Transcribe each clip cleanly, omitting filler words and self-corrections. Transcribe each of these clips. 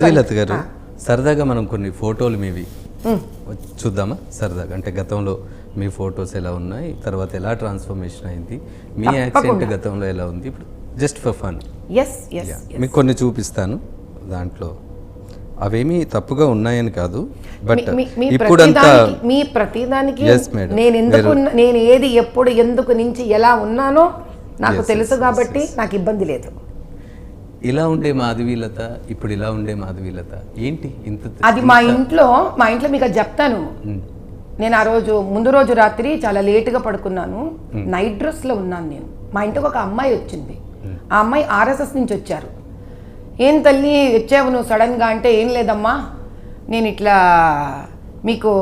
శ్రీలత గారు సరదాగా మనం కొన్ని ఫోటోలు మీవి చూద్దామా సరదాగా అంటే గతంలో మీ ఫొటోస్ ఎలా ఉన్నాయి తర్వాత ఎలా ట్రాన్స్ఫర్మేషన్ అయింది మీ యాక్సిడెంట్ గతంలో ఎలా ఉంది ఇప్పుడు జస్ట్ ఫర్ ఫన్ మీకు కొన్ని చూపిస్తాను దాంట్లో అవేమీ తప్పుగా ఉన్నాయని కాదు బట్ ఇప్పుడంతా మీ ప్రతిదానికి నేను ఏది ఎప్పుడు ఎందుకు నుంచి ఎలా ఉన్నానో నాకు తెలుసు కాబట్టి నాకు ఇబ్బంది లేదు. ఇలా ఉండే మాధవీలత ఇప్పుడు ఇలా ఉండే మాధవీలత ఏంటి ఇంత అది మా ఇంట్లో మీకు అది చెప్తాను. నేను ఆ రోజు ముందు రోజు రాత్రి చాలా లేటుగా పడుకున్నాను, నైట్ డ్రెస్లో ఉన్నాను నేను. మా ఇంటికి ఒక అమ్మాయి వచ్చింది, ఆ అమ్మాయి RSS నుంచి వచ్చారు. ఏం తల్లి వచ్చావు నువ్వు సడన్గా అంటే, ఏం లేదమ్మా నేను ఇట్లా మీకు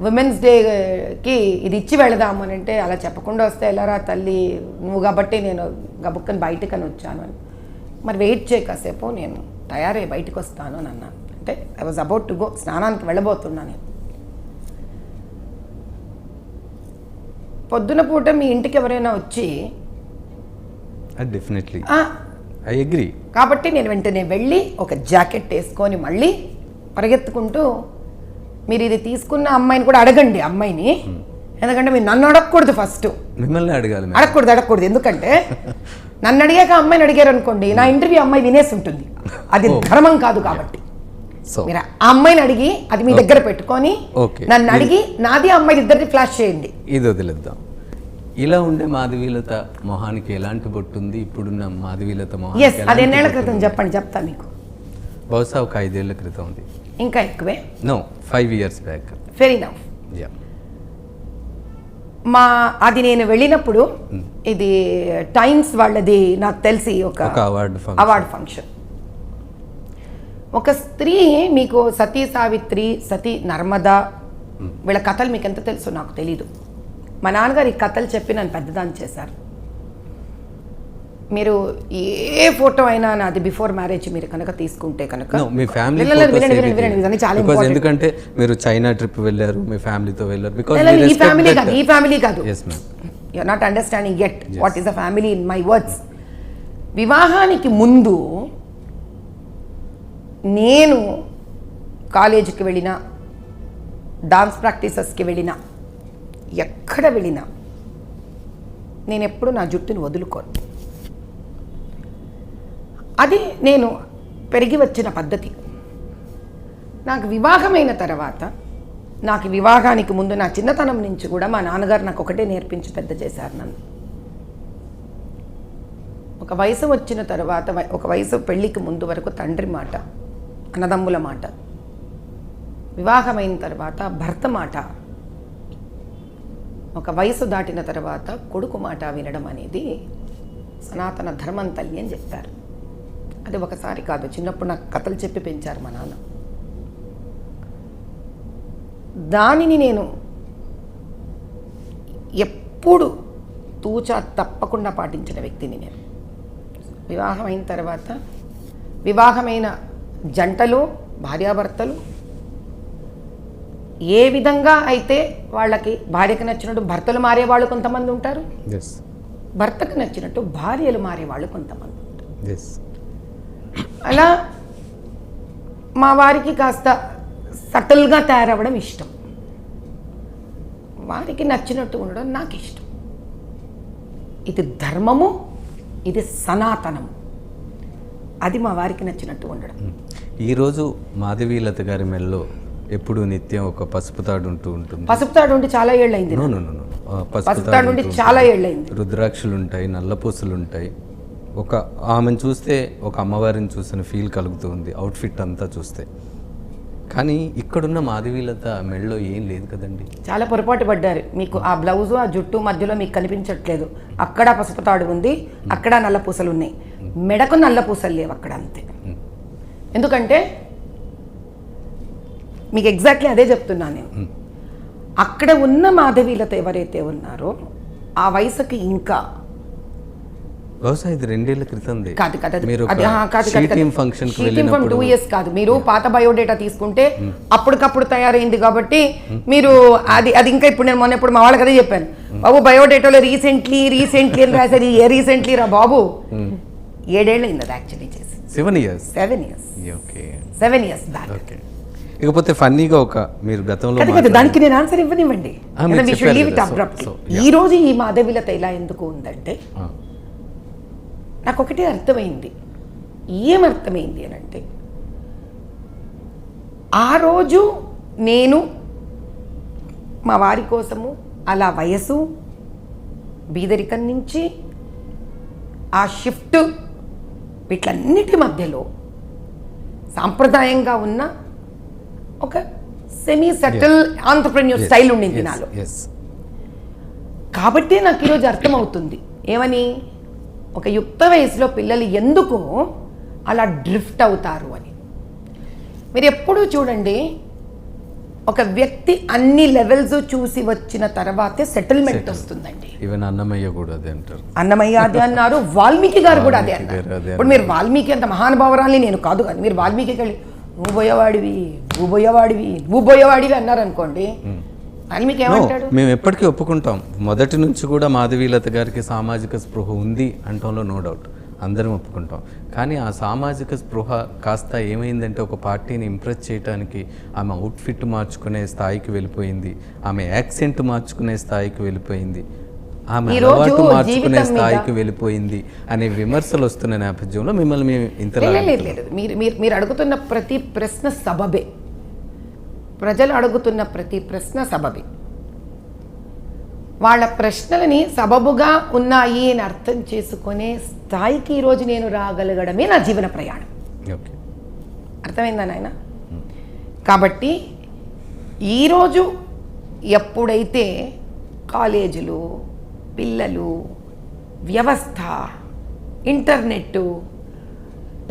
విమెన్స్ డేకి ఇది ఇచ్చి వెళదాము అని అంటే, అలా చెప్పకుండా వస్తే ఎలారా తల్లి నువ్వు కాబట్టి నేను గబుక్కని బయటకని వచ్చాను అని. మరి వెయిట్ చేయ కాసేపు నేను తయారై బయటకు వస్తాను అని అన్నాను. అంటే I was about to go, స్నానానికి వెళ్ళబోతున్నా నేను. పొద్దున పూట మీ ఇంటికి ఎవరైనా వచ్చి డెఫినెట్లీ ఐ అగ్రీ కాబట్టి నేను వెంటనే వెళ్ళి ఒక జాకెట్ వేసుకొని మళ్ళీ పరిగెత్తుకుంటూ, మీరు ఇది తీసుకున్న అమ్మాయిని కూడా అడగండి అమ్మాయిని, ఎందుకంటే మీరు నన్ను అడగకూడదు, ఫస్ట్ మిమ్మల్ని అడగాలి. అడగకూడదు ఎందుకంటే నన్ను అడిగాక అమ్మాయిని అడిగారు అనుకోండి, నా ఇంటర్వ్యూ అమ్మాయి వినేసి ఉంటుంది, అది ధర్మం కాదు. కాబట్టి మీరు ఆ అమ్మాయిని అడిగి అది మీ దగ్గర పెట్టుకొని నన్ను అడిగి నాది అమ్మాయి ఇద్దరిది ఫ్లాష్ చేయండి. ఇది వదిలేద్దాం. ఇలా ఉండే మాధవీలత మొహానికి ఎలాంటి బొట్టు ఉంది, ఇప్పుడున్న మాధవీలత మొహానికి? అది ఎన్నేళ్ల క్రితం చెప్పండి, చెప్తా మీకు. బహుశా ఒక 5 ఏళ్ల క్రితం ఉంది. ఇంకా ఎక్కువే? No, 5 years back. Fair enough. అది నేను వెళ్ళినప్పుడు ఇది టైమ్స్ వాళ్ళది నాకు తెలిసి ఒక అవార్డు ఫంక్షన్. ఒక స్త్రీ, మీకు సతీ సావిత్రి, సతీ నర్మదా, వీళ్ళ కథలు మీకు ఎంత తెలుసు నాకు తెలీదు. మా నాన్నగారు ఈ కథలు చెప్పి నన్ను పెద్దదాన్ని చేశారు. మీరు ఏ ఫోటో అయినా నాది బిఫోర్ మ్యారేజ్ మీరు కనుక తీసుకుంటే కనుక ఎందుకంటే మీరు చైనా ట్రిప్ వెళ్ళారు, మీ ఫ్యామిలీతో వెళ్ళారు. ఈ ఫ్యామిలీ కాదు, you are not understanding yet what is the family in my words. వివాహానికి ముందు నేను కాలేజీకి వెళ్ళినా, డాన్స్ ప్రాక్టీసెస్కి వెళ్ళినా, ఎక్కడ వెళ్ళినా నేను ఎప్పుడు నా జుట్టుని వదులుకోను. అది నేను పెరిగి వచ్చిన పద్ధతి. నాకు వివాహమైన తర్వాత, నాకు వివాహానికి ముందు నా చిన్నతనం నుంచి కూడా మా నాన్నగారు నాకు ఒకటే నేర్పించి పెద్ద చేశారు నన్ను. ఒక వయసు వచ్చిన తర్వాత, ఒక వయసు పెళ్ళికి ముందు వరకు తండ్రి మాట, అన్నదమ్ముల మాట, వివాహమైన తర్వాత భర్త మాట, ఒక వయసు దాటిన తర్వాత కొడుకు మాట వినడం అనేది సనాతన ధర్మం తల్లి అని చెప్తారు. అది ఒకసారి కాదు, చిన్నప్పుడు నాకు కథలు చెప్పి పెంచారు మా నాన్న. దానిని నేను ఎప్పుడు తూచా తప్పకుండా పాటించిన వ్యక్తిని నేను. వివాహం అయిన తర్వాత, వివాహమైన జంటలు, భార్యాభర్తలు ఏ విధంగా అయితే వాళ్ళకి భార్యకు నచ్చినట్టు భర్తలు మారేవాళ్ళు కొంతమంది ఉంటారు, భర్తకు నచ్చినట్టు భార్యలు మారేవాళ్ళు కొంతమంది ఉంటారు. అలా మా వారికి కాస్త సటిల్గా తయారవ్వడం ఇష్టం, వారికి నచ్చినట్టు ఉండడం నాకు ఇష్టం. ఇది ధర్మము, ఇది సనాతనము, అది మా వారికి నచ్చినట్టు ఉండడం. ఈరోజు మాధవీలత గారి మెల్లో ఎప్పుడు నిత్యం ఒక పసుపు తాడు ఉంటూ ఉంటుంది. పసుపు తాడు ఉండి చాలా ఏళ్ళైంది. పసుపు తాడు ఉండి చాలా ఏళ్ళైంది. రుద్రాక్షలు ఉంటాయి, నల్లపూసలు ఉంటాయి. ఆమెను చూస్తే ఒక అమ్మవారిని చూసిన ఫీల్ కలుగుతుంది, అవుట్ఫిట్ అంతా చూస్తే. కానీ ఇక్కడున్న మాధవీలత మెడలో ఏం లేదు కదండి. చాలా పొరపాటు పడ్డారు. మీకు ఆ బ్లౌజు, ఆ జుట్టు మధ్యలో మీకు కనిపించట్లేదు. అక్కడ పసుపు తాడు ఉంది, అక్కడ నల్ల పూసలు ఉన్నాయి, మెడకు నల్ల పూసలు లేవు అక్కడ, అంతే. ఎందుకంటే మీకు ఎగ్జాక్ట్లీ అదే చెప్తున్నాను నేను. అక్కడ ఉన్న మాధవీలత ఎవరైతే ఉన్నారో ఆ వయసుకి ఇంకా బహుశా ఇది 2 ఏళ్ల క్రితం కాదు. 2 years కాదు. మీరు పాత బయోడేటా తీసుకుంటే అప్పటికప్పుడు తయారైంది కాబట్టి మీరు అది ఇంకా ఇప్పుడు నేను మొన్న మా వాళ్ళకి అదే చెప్పాను, బాబు బయోడేటాలో రీసెంట్లీ అని రాసేది ఏ రీసెంట్లీ రా బాబు, 7 ఏళ్ళు అయింది అది యాక్చువల్లీ చేసి. 7 years. 7 years. Okay. 7 years back. Okay. ఇకపోతే ఫన్నీగా ఒక మీరు గతంలో కదా దానికి నేను ఆన్సర్ ఇవ్వనివ్వండి. మీరు We should చెప్పారు leave it కదా, abruptly. so, yeah. ఈ రోజు ఈ మాధవీలత ఇలా ఎందుకు ఉందంటే నాకు ఒకటే అర్థమైంది. ఏమర్థమైంది అని అంటే, ఆ రోజు నేను మా వారి కోసము అలా వయసు బీదరికం నుంచి ఆ షిఫ్ట్ వీటన్నిటి మధ్యలో సాంప్రదాయంగా ఉన్న ఒక సెమీ సెటిల్ ఆంటర్ప్రెన్యూర్ స్టైల్ ఉండింది నాలో. కాబట్టి నాకు ఈరోజు అర్థమవుతుంది ఏమని, ఒక యుక్త వయసులో పిల్లలు ఎందుకు అలా డ్రిఫ్ట్ అవుతారు అని. మీరు ఎప్పుడూ చూడండి, ఒక వ్యక్తి అన్ని లెవెల్స్ చూసి వచ్చిన తర్వాతే సెటిల్మెంట్ వస్తుందండి. ఈవెన్ అన్నమయ్య కూడా అదే అంటారు. అన్నమయ్య అదే అన్నారు, వాల్మీకి గారు కూడా అదే అన్నారు. ఇప్పుడు మీరు వాల్మీకి అంత మహానుభావరాల్ని నేను కాదు, కానీ మీరు వాల్మీకి వెళ్ళి నువ్వు పోయేవాడివి అన్నారు అనుకోండి, వాల్మీకి ఏమంటాడు? మేము ఎప్పటికీ ఒప్పుకుంటాం, మొదటి నుంచి కూడా మాధవీలత గారికి సామాజిక స్పృహ ఉంది అంటంలో నో డౌట్, అందరం ఒప్పుకుంటాం. కానీ ఆ సామాజిక స్పృహ కాస్త ఏమైందంటే ఒక పార్టీని ఇంప్రెస్ చేయడానికి ఆమె అవుట్ఫిట్ మార్చుకునే స్థాయికి వెళ్ళిపోయింది, ఆమె యాక్సెంట్ మార్చుకునే స్థాయికి వెళ్ళిపోయింది, ఆమె అలవాటు మార్చుకునే స్థాయికి వెళ్ళిపోయింది అనే విమర్శలు వస్తున్న నేపథ్యంలో మిమ్మల్ని మేము ఇంతలా మీరు అడుగుతున్న ప్రతి ప్రశ్న సబబే, ప్రజలు అడుగుతున్న ప్రతి ప్రశ్న సబబే. వాళ్ళ ప్రశ్నలని సబబుగా ఉన్నాయి అని అర్థం చేసుకునే స్థాయికి ఈరోజు నేను రాగలగడమే నా జీవన ప్రయాణం. అర్థమైందా నాయన? కాబట్టి ఈరోజు ఎప్పుడైతే కాలేజీలు, పిల్లలు, వ్యవస్థ, ఇంటర్నెట్,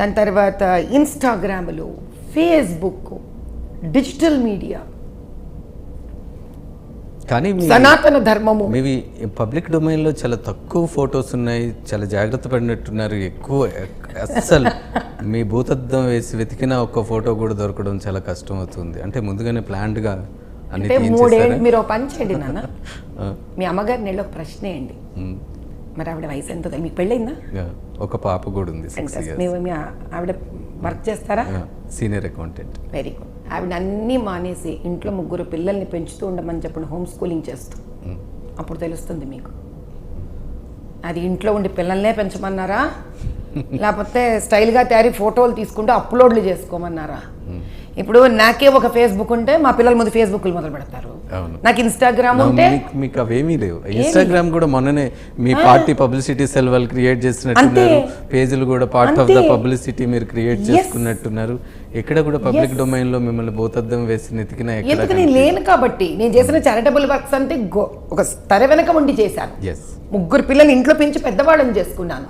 దాని తర్వాత ఇన్స్టాగ్రాములు, ఫేస్బుక్, డిజిటల్ మీడియా, కానీ సనాతన ధర్మము, మీవి పబ్లిక్ డొమైన్లో చాలా తక్కువ ఫొటోస్ ఉన్నాయి, చాలా జాగ్రత్త పడినట్టున్నారు. ఎక్కువ అస్సలు మీ భూతద్దం వేసి వెతికిన ఒక్క ఫోటో కూడా దొరకడం చాలా కష్టం అవుతుంది. అంటే ముందుగానే ప్లాన్డ్గా అన్ని మూడేళ్ళు. మీరు ఒక పని చేయండి నాన్న, మీ అమ్మగారిని వెళ్ళి ఒక ప్రశ్న వేయండి, మరి ఆవిడ వయసు ఎంత? మీకు పెళ్ళైందా? ఒక పాప కూడా ఉంది. మీ ఆవిడ వర్క్ చేస్తారా? Senior accountant. Very good. ఆవిడ అన్నీ మానేసి ఇంట్లో 3 పిల్లల్ని పెంచుతూ ఉండమని చెప్పండి, హోమ్ స్కూలింగ్ చేస్తూ. అప్పుడు తెలుస్తుంది మీకు, అది ఇంట్లో ఉండి పిల్లల్నే పెంచమన్నారా, లేకపోతే స్టైల్గా తయారీ ఫోటోలు తీసుకుంటూ అప్లోడ్లు చేసుకోమన్నారా? ఇప్పుడు నాకే ఒక ఫేస్బుక్ ఉంటే మా పిల్లల ముందు ఫేస్బుక్లు మొదలు పెడతారు, నాకు ఇన్స్టాగ్రామ్ ఉంటే మీకు అవేమీ లేవు. ఇన్స్టాగ్రామ్ కూడా మొన్ననే మీ పార్టీ పబ్లిసిటీ సెల్ వాళ్ళు క్రియేట్ చేసినట్టున్నారు, పేజీలు కూడా పార్ట్ ఆఫ్ ద పబ్లిసిటీ మీరు క్రియేట్ చేసుకున్నట్టున్నారు. ఎక్కడ కూడా పబ్లిక్ డొమైన్ లో మిమ్మల్ని భూతద్దం వేసి నెతికిన ఎందుకు నేను లేను కాబట్టి. నేను చేసిన చారిటబుల్ వర్క్స్ అంటే ఒక తెర వెనక ఉండి చేశాను. 3 పిల్లలు ఇంట్లో పెంచి పెద్దవాళ్ళని చేసుకున్నాను.